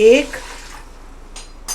1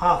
½